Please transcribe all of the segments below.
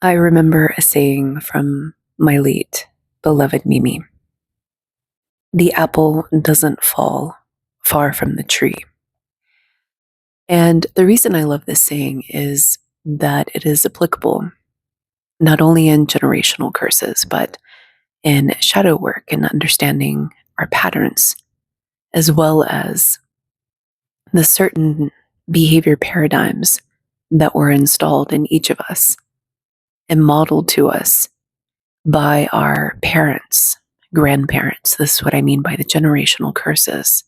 I remember a saying from my late beloved Mimi: the apple doesn't fall far from the tree. And the reason I love this saying is that it is applicable not only in generational curses, but in shadow work and understanding our patterns, as well as the certain behavior paradigms that were installed in each of us and modeled to us by our parents, grandparents. This is what I mean by the generational curses.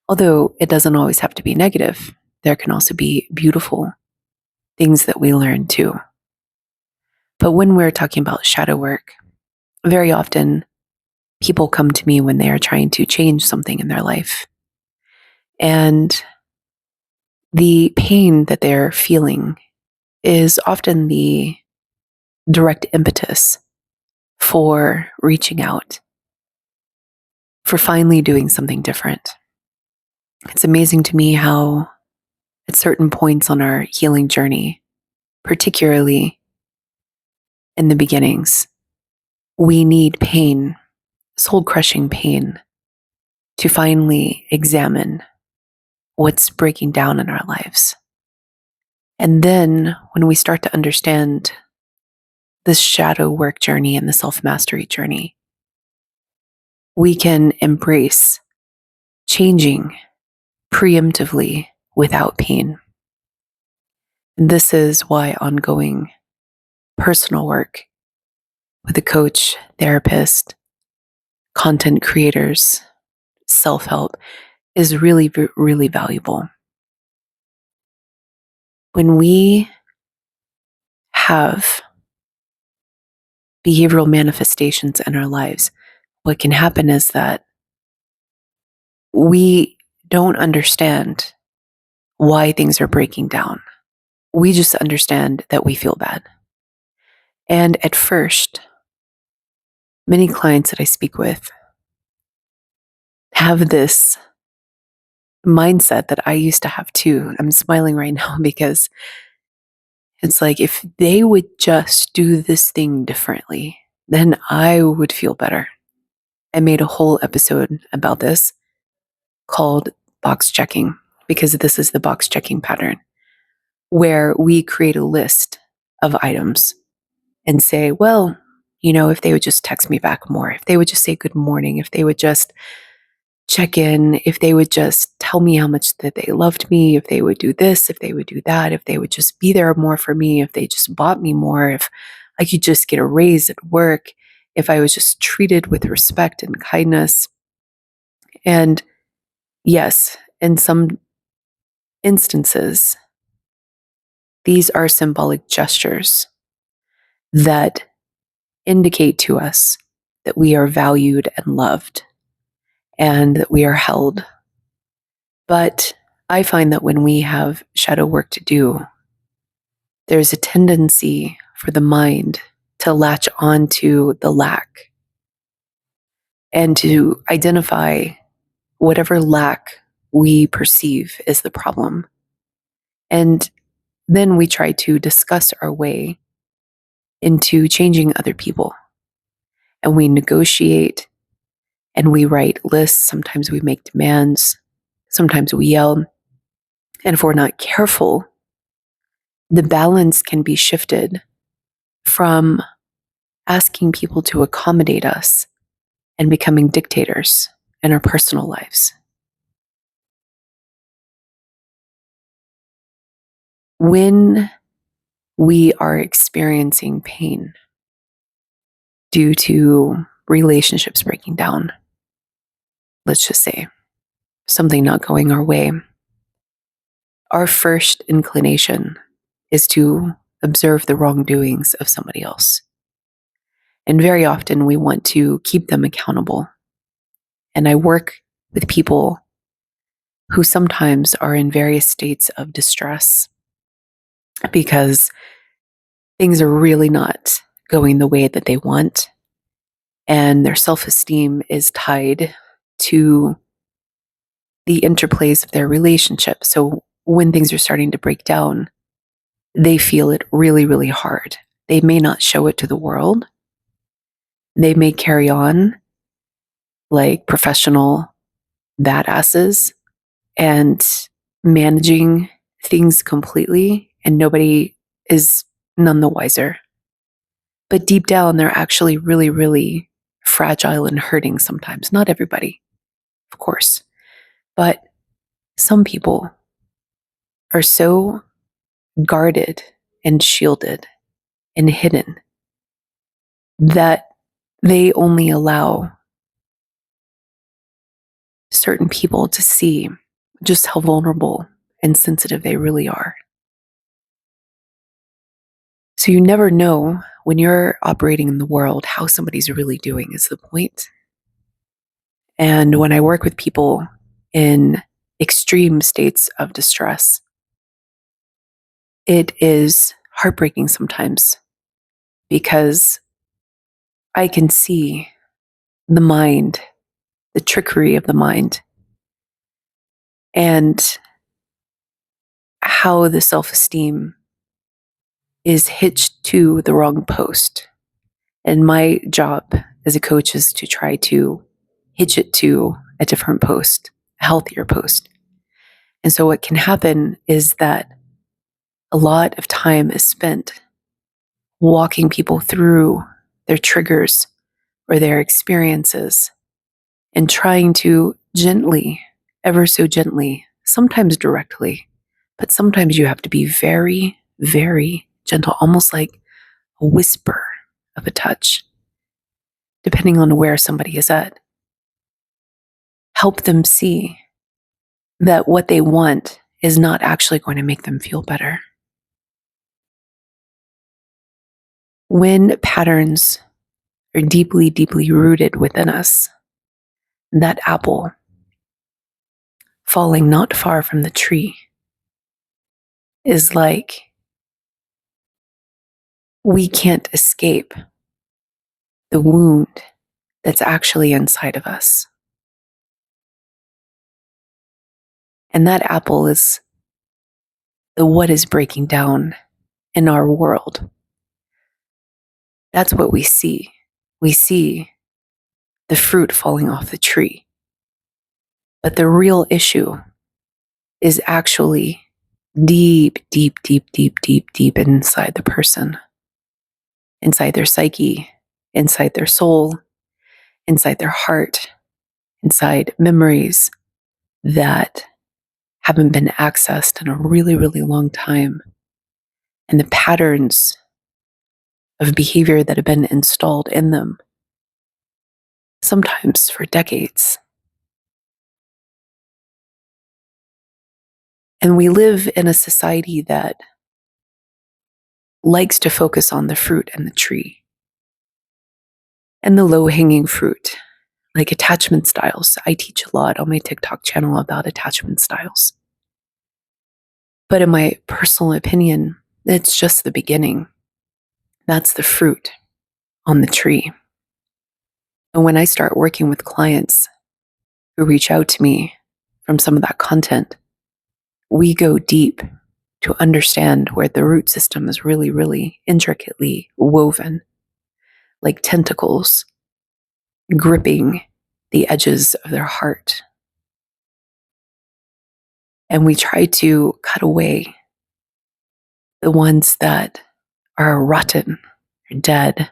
Although it doesn't always have to be negative, there can also be beautiful things that we learn too. But when we're talking about shadow work, very often people come to me when they are trying to change something in their life. And the pain that they're feeling is often the direct impetus for reaching out, for finally doing something different. It's amazing to me how, at certain points on our healing journey, particularly in the beginnings, we need pain, soul crushing pain, to finally examine what's breaking down in our lives. And then when we start to understand this shadow work journey and the self mastery journey, we can embrace changing preemptively without pain. And this is why ongoing personal work with a coach, therapist, content creators, self help is really, really valuable. When we have behavioral manifestations in our lives, what can happen is that we don't understand why things are breaking down. We just understand that we feel bad. And at first, many clients that I speak with have this mindset that I used to have too. I'm smiling right now because it's like, if they would just do this thing differently, then I would feel better. I made a whole episode about this called box checking, because this is the box checking pattern, where we create a list of items and say, well, if they would just text me back more, if they would just say good morning, if they would just check in, if they would just tell me how much that they loved me, if they would do this, if they would do that, if they would just be there more for me, if they just bought me more, if I could just get a raise at work, if I was just treated with respect and kindness. And yes, in some instances, these are symbolic gestures that indicate to us that we are valued and loved and that we are held. But I find that when we have shadow work to do, there's a tendency for the mind to latch on to the lack and to identify whatever lack we perceive is the problem. And then we try to discuss our way into changing other people. And we negotiate and we write lists. Sometimes we make demands. Sometimes we yell. And if we're not careful, the balance can be shifted from asking people to accommodate us and becoming dictators in our personal lives. When we are experiencing pain due to relationships breaking down, let's just say something not going our way, our first inclination is to observe the wrongdoings of somebody else. And very often we want to keep them accountable. And I work with people who sometimes are in various states of distress because things are really not going the way that they want. And their self-esteem is tied to the interplays of their relationship. So when things are starting to break down, they feel it really, really hard. they may not show it to the world. They may carry on like professional badasses and managing things completely, and nobody is none the wiser. But deep down, they're actually really, really fragile and hurting sometimes. Not everybody, of course, but some people are so guarded and shielded and hidden that they only allow certain people to see just how vulnerable and sensitive they really are. So you never know when you're operating in the world how somebody's really doing, is the point. And when I work with people in extreme states of distress, it is heartbreaking sometimes because I can see the mind, the trickery of the mind, and how the self esteem is hitched to the wrong post. And my job as a coach is to try to hitch it to a different post, a healthier post. And so what can happen is that a lot of time is spent walking people through their triggers or their experiences and trying to gently, ever so gently, sometimes directly, but sometimes you have to be very, very gentle, almost like a whisper of a touch, depending on where somebody is at. Help them see that what they want is not actually going to make them feel better. When patterns are deeply, deeply rooted within us, that apple falling not far from the tree is like we can't escape the wound that's actually inside of us. And that apple is the what is breaking down in our world. That's what we see. We see the fruit falling off the tree. But the real issue is actually deep, deep, deep, deep, deep, deep inside the person, inside their psyche, inside their soul, inside their heart, inside memories that haven't been accessed in a really, really long time. And the patterns of behavior that have been installed in them, sometimes for decades. And we live in a society that likes to focus on the fruit and the tree and the low-hanging fruit, like attachment styles. I teach a lot on my TikTok channel about attachment styles. But in my personal opinion, it's just the beginning. That's the fruit on the tree. And when I start working with clients who reach out to me from some of that content, we go deep to understand where the root system is really, really intricately woven, like tentacles gripping the edges of their heart. And we try to cut away the ones that are rotten, or dead,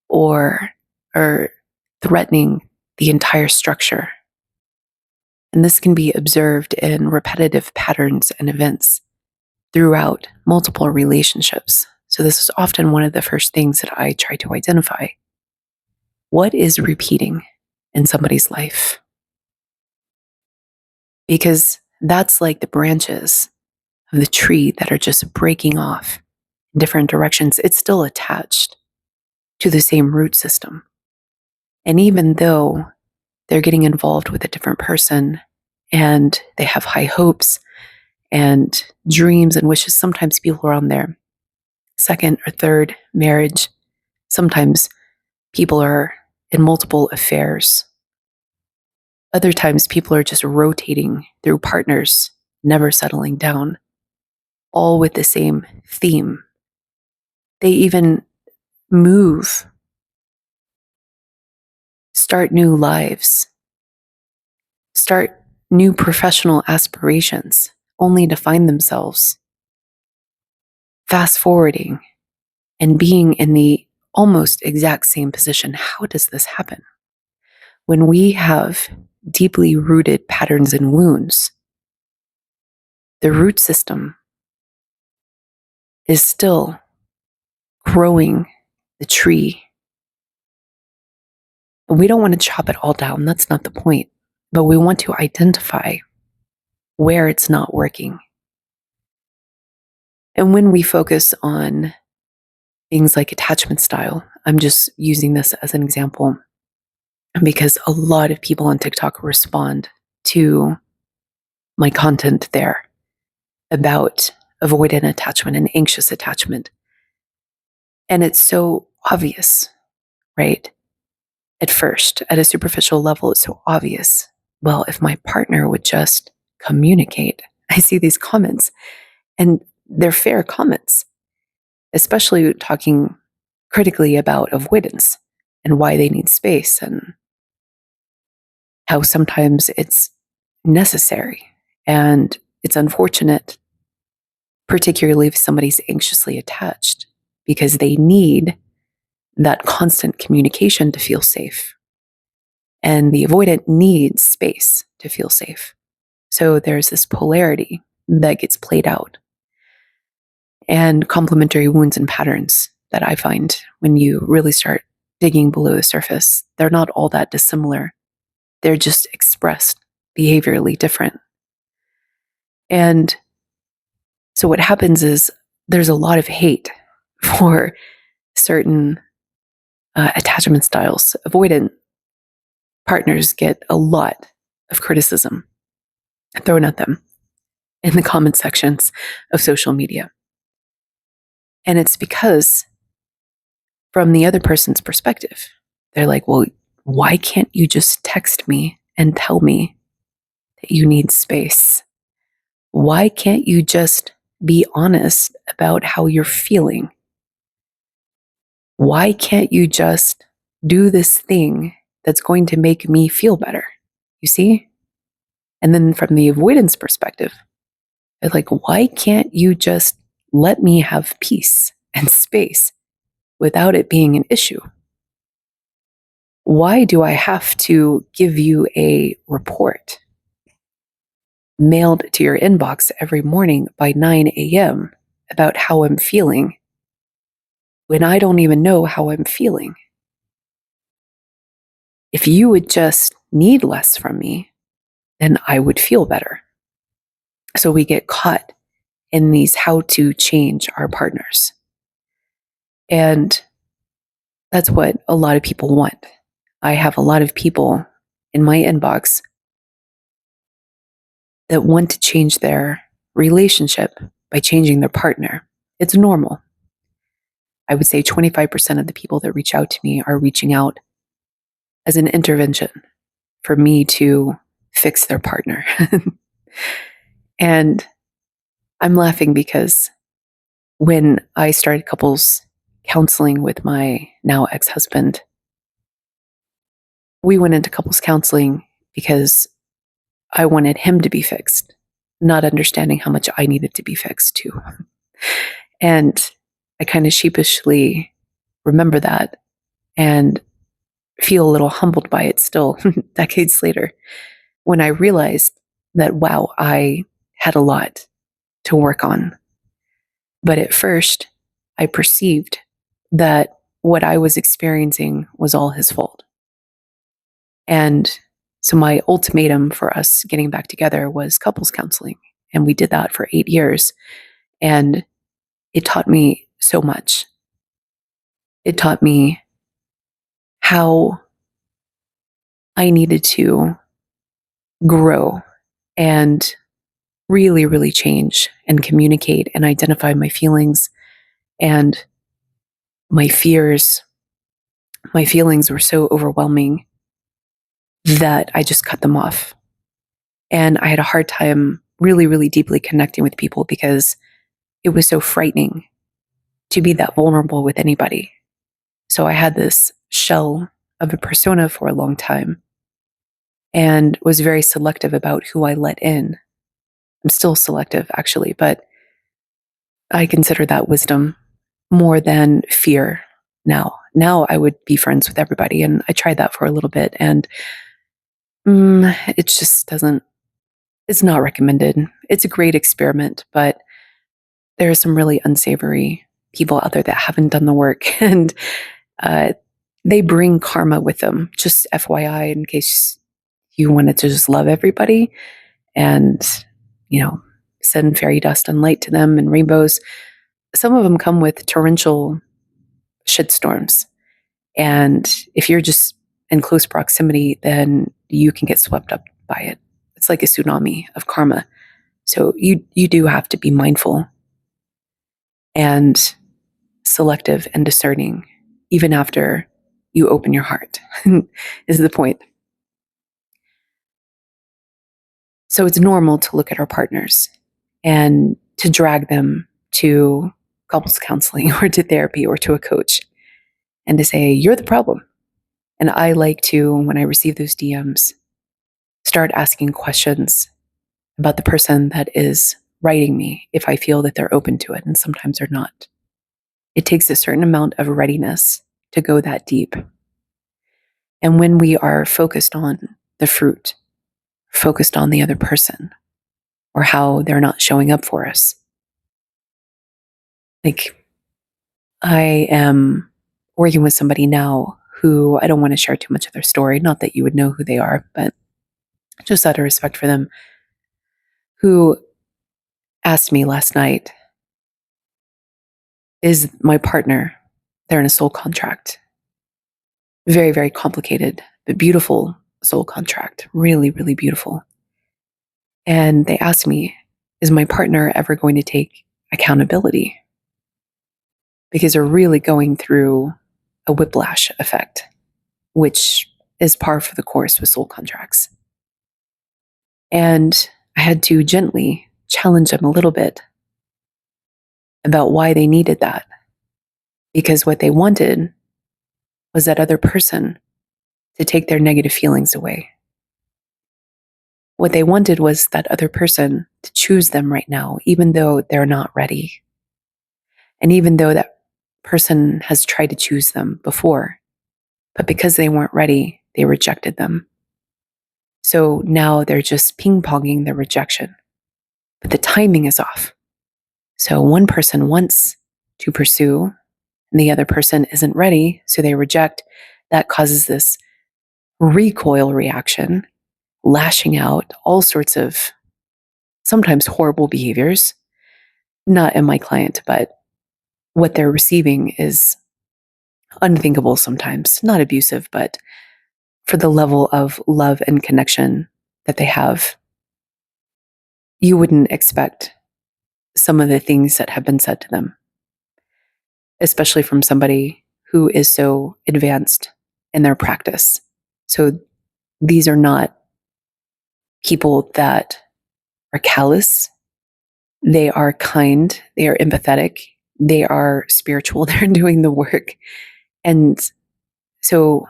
or are threatening the entire structure. And this can be observed in repetitive patterns and events throughout multiple relationships. So this is often one of the first things that I try to identify. What is repeating in somebody's life? Because that's like the branches of the tree that are just breaking off in different directions. It's still attached to the same root system. And even though they're getting involved with a different person and they have high hopes and dreams and wishes, sometimes people are on their second or third marriage. Sometimes people are in multiple affairs. Other times people are just rotating through partners, never settling down, all with the same theme. They even move, start new lives, start new professional aspirations, only to find themselves fast forwarding and being in the almost exact same position. How does this happen? When we have deeply rooted patterns and wounds, the root system is still growing the tree. And we don't want to chop it all down. That's not the point. But we want to identify where it's not working. And when we focus on things like attachment style, I'm just using this as an example because a lot of people on TikTok respond to my content there about avoidant attachment and anxious attachment. And it's so obvious, right? At first, at a superficial level, it's so obvious. Well, if my partner would just communicate, I see these comments and they're fair comments, especially talking critically about avoidance and why they need space and how sometimes it's necessary. And it's unfortunate, particularly if somebody's anxiously attached, because they need that constant communication to feel safe. And the avoidant needs space to feel safe. So there's this polarity that gets played out. And complementary wounds and patterns that I find when you really start digging below the surface, they're not all that dissimilar. They're just expressed behaviorally different. And so what happens is there's a lot of hate for certain attachment styles. Avoidant partners get a lot of criticism thrown at them in the comment sections of social media. And it's because, from the other person's perspective, they're like, well, why can't you just text me and tell me that you need space? Why can't you just be honest about how you're feeling? Why can't you just do this thing that's going to make me feel better? You see? And then from the avoidance perspective, they're like, why can't you just let me have peace and space without it being an issue? Why do I have to give you a report mailed to your inbox every morning by 9 a.m. about how I'm feeling when I don't even know how I'm feeling? If you would just need less from me, then I would feel better. So we get caught in these how to change our partners. And that's what a lot of people want. I have a lot of people in my inbox that want to change their relationship by changing their partner. It's normal. I would say 25% of the people that reach out to me are reaching out as an intervention for me to fix their partner. And I'm laughing because when I started couples counseling with my now ex-husband, we went into couples counseling because I wanted him to be fixed, not understanding how much I needed to be fixed too. And I kind of sheepishly remember that and feel a little humbled by it still, decades later, when I realized that, wow, I had a lot to work on. But at first, I perceived that what I was experiencing was all his fault. And so my ultimatum for us getting back together was couples counseling. And we did that for 8 years. And it taught me so much. It taught me how I needed to grow and really, really change and communicate and identify my feelings and my fears. My feelings were so overwhelming that I just cut them off. And I had a hard time really, really deeply connecting with people because it was so frightening to be that vulnerable with anybody. So I had this shell of a persona for a long time and was very selective about who I let in. I'm still selective, actually, but I consider that wisdom more than fear now. Now I would be friends with everybody, and I tried that for a little bit, and it just doesn't, it's not recommended. It's a great experiment, but there are some really unsavory people out there that haven't done the work, and uh, they bring karma with them. Just FYI, in case you wanted to just love everybody and, you know, send fairy dust and light to them and rainbows. Some of them come with torrential shitstorms. And if you're just in close proximity, then you can get swept up by it. It's like a tsunami of karma. So you do have to be mindful and selective and discerning, even after you open your heart, is the point. So it's normal to look at our partners and to drag them to couples counseling or to therapy or to a coach and to say, you're the problem. And I like to, when I receive those DMs, start asking questions about the person that is writing me if I feel that they're open to it, and sometimes they're not. It takes a certain amount of readiness to go that deep. And when we are focused on the fruit, focused on the other person, or how they're not showing up for us, like I am working with somebody now who I don't want to share too much of their story, not that you would know who they are, but just out of respect for them, who asked me last night, is my partner, they're in a soul contract. Very, very complicated, but beautiful soul contract. Really, really beautiful. And they asked me, is my partner ever going to take accountability? Because they're really going through a whiplash effect, which is par for the course with soul contracts. And I had to gently challenge them a little bit about why they needed that. Because what they wanted was that other person to take their negative feelings away. What they wanted was that other person to choose them right now, even though they're not ready. And even though that person has tried to choose them before, but because they weren't ready, they rejected them. So now they're just ping-ponging the rejection, but the timing is off. So one person wants to pursue and the other person isn't ready, so they reject. That causes this recoil reaction, lashing out, all sorts of sometimes horrible behaviors. Not in my client, but what they're receiving is unthinkable sometimes. Not abusive, but for the level of love and connection that they have, you wouldn't expect some of the things that have been said to them, especially from somebody who is so advanced in their practice. So these are not people that are callous. They are kind. They are empathetic. They are spiritual. They're doing the work. And so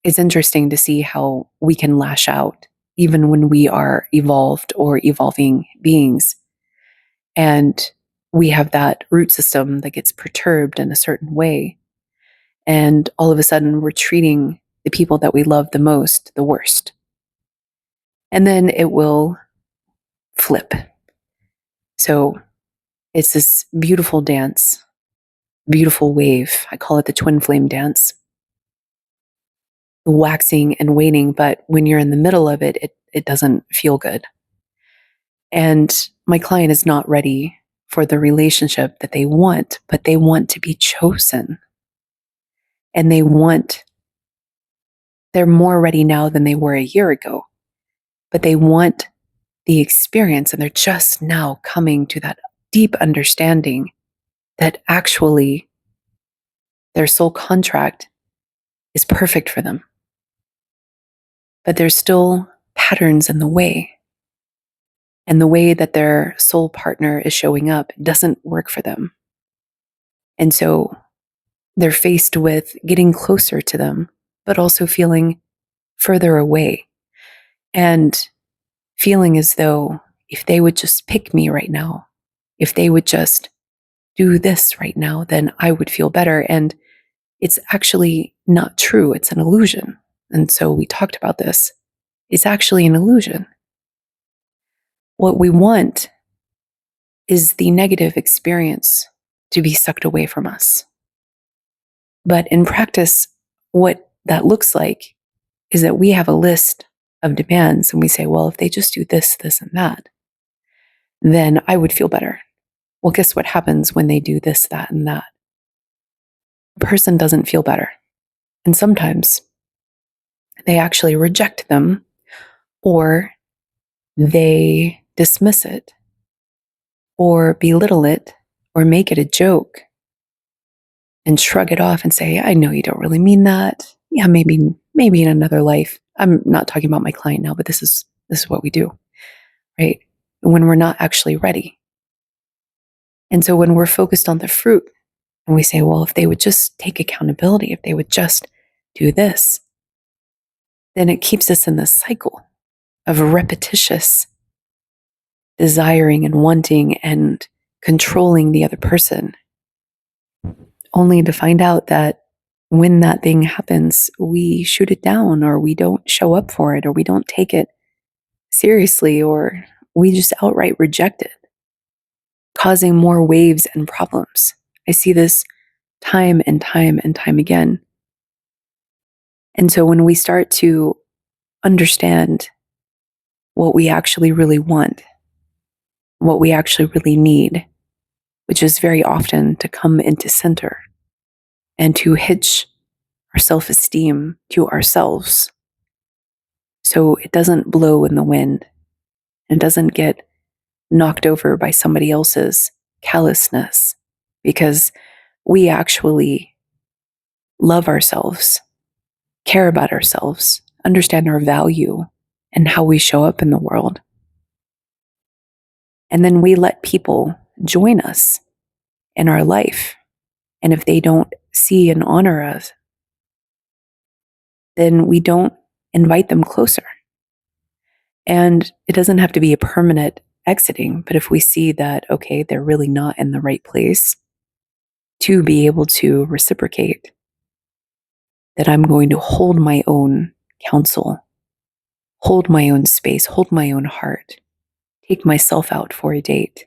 it's interesting to see how we can lash out even when we are evolved or evolving beings. And we have that root system that gets perturbed in a certain way. And all of a sudden, we're treating the people that we love the most the worst. And then it will flip. So it's this beautiful dance, beautiful wave. I call it the twin flame dance. Waxing and waning, but when you're in the middle of it, it doesn't feel good. And my client is not ready for the relationship that they want, but they want to be chosen. And they're more ready now than they were a year ago, but they want the experience, and they're just now coming to that deep understanding that actually their soul contract is perfect for them. But there's still patterns in the way. And the way that their soul partner is showing up doesn't work for them. And so they're faced with getting closer to them, but also feeling further away and feeling as though if they would just pick me right now, if they would just do this right now, then I would feel better. And it's actually not true. It's an illusion. And so we talked about this. It's actually an illusion. What we want is the negative experience to be sucked away from us. But in practice, what that looks like is that we have a list of demands and we say, well, if they just do this, this, and that, then I would feel better. Well, guess what happens when they do this, that, and that? The person doesn't feel better. And sometimes they actually reject them or they dismiss it or belittle it or make it a joke and shrug it off and say, I know you don't really mean that. Yeah, maybe in another life. I'm not talking about my client now, but this is what we do, right? When we're not actually ready. And so when we're focused on the fruit and we say, well, if they would just take accountability, if they would just do this, then it keeps us in this cycle of repetitious desiring and wanting and controlling the other person, only to find out that when that thing happens, we shoot it down or we don't show up for it or we don't take it seriously or we just outright reject it, causing more waves and problems. I see this time and time and time again. And so when we start to understand what we actually really want, what we actually really need, which is very often to come into center and to hitch our self-esteem to ourselves so it doesn't blow in the wind and doesn't get knocked over by somebody else's callousness, because we actually love ourselves, care about ourselves, understand our value and how we show up in the world. And then we let people join us in our life. And if they don't see and honor us, then we don't invite them closer. And it doesn't have to be a permanent exiting, but if we see that, okay, they're really not in the right place to be able to reciprocate, that I'm going to hold my own counsel, hold my own space, hold my own heart, take myself out for a date,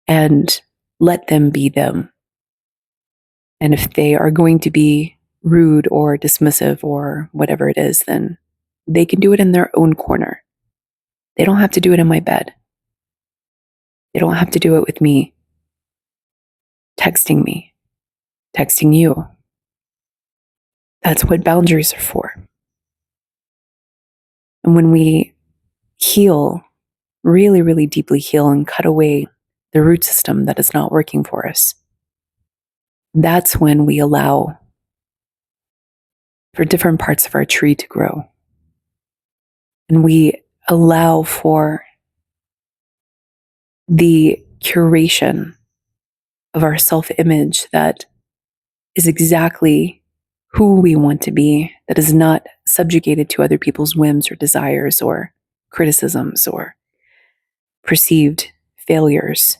and let them be them. And if they are going to be rude or dismissive or whatever it is, then they can do it in their own corner. They don't have to do it in my bed. They don't have to do it with me, texting you. That's what boundaries are for. And when we heal, really, really deeply heal and cut away the root system that is not working for us, that's when we allow for different parts of our tree to grow. And we allow for the curation of our self-image that is exactly who we want to be, that is not subjugated to other people's whims or desires or criticisms or perceived failures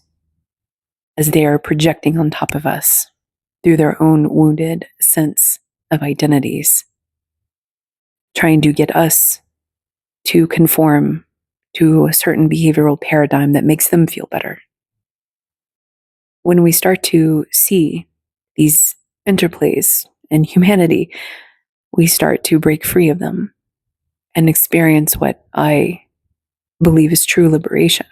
as they are projecting on top of us through their own wounded sense of identities, trying to get us to conform to a certain behavioral paradigm that makes them feel better. When we start to see these interplays in humanity, we start to break free of them and experience what I believe is true liberation.